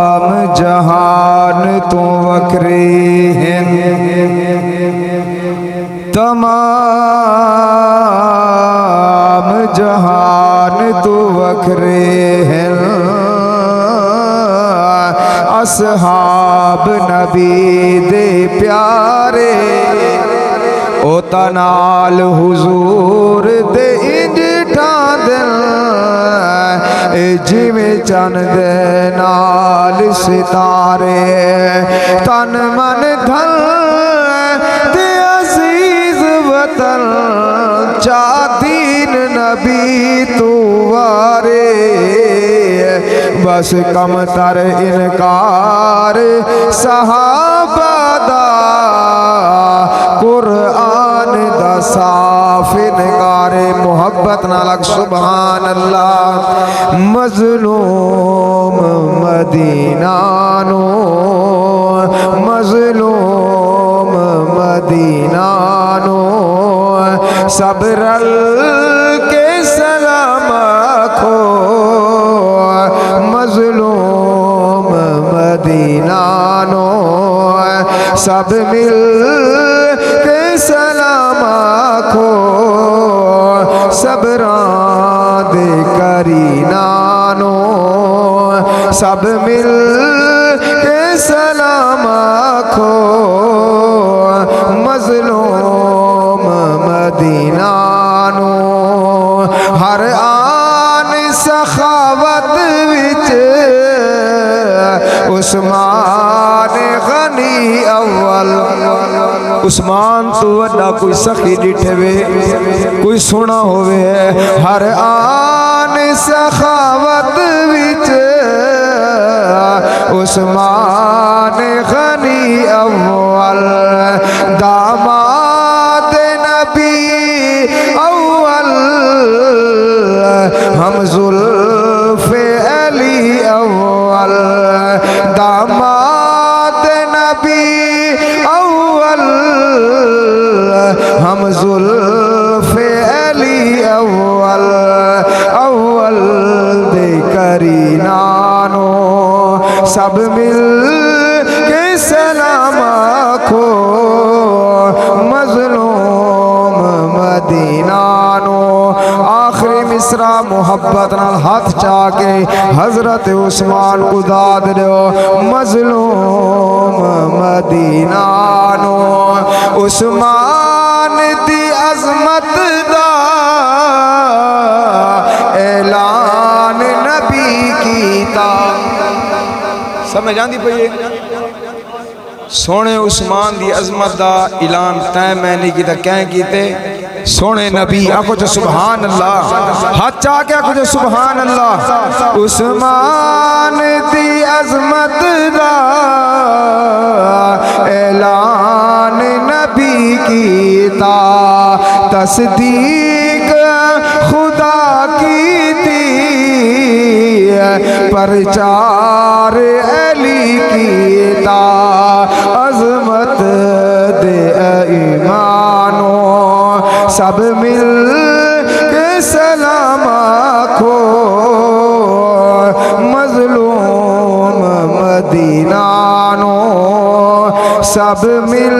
تمام جہان تو وکھرے ہیں، تمام جہان تو وکھرے ہیں، اصحاب نبی دے پیارے او تنال حضور دے انجٹا دل جویں چند نال ستارے تن من دھن دے عزیز وطن چا دین نبی تو وارے بس کم تر انکار صحابہ دا قرآن دا صاف انکار محبت نالک سبحان اللہ مظلوم مدینہ نو مظلوم مدینہ نو صبر کے سلام آکھو مظلوم مدینہ نو سب مل کے سلام آکھو صبران دے کرینانو سب مل کے سلام آکھو مظلوم مدینانو ہر آن سخاوت وچ عثمان غنی اول عثمان تو وڈا کوئی سخی ڈٹھے وے کوئی سنا ہوئے ہر آن سخاوت وچ عثمان غنی اول داماد نبی اول ہم زلف علی اول داماد نبی اول ہم زلف علی اول اول دے کرینانو سب مل کے سلام آکھو مظلوم مدینانو آخری مصرع محبت نال ہاتھ چاہ کے حضرت عثمان کو داد دیو مظلوم مدینانو عثمان دی عظمت دا اعلان نبی کیتا سمجھ آندی پئی سونے عثمان دی عظمت دا اعلان تائیں میں نہیں کیتا کہیں کیتے سونے نبی آکھو جو سبحان اللہ ہاتھ چاہ کے آکھو جو سبحان اللہ عثمان دی عظمت دا اعلان نبی کیتا تصدیق خدا کی تھی پرچار علی کیتا عظمت دے ایمانو سب مل کے سلام آکھو مظلوم مدینہ نو سب مل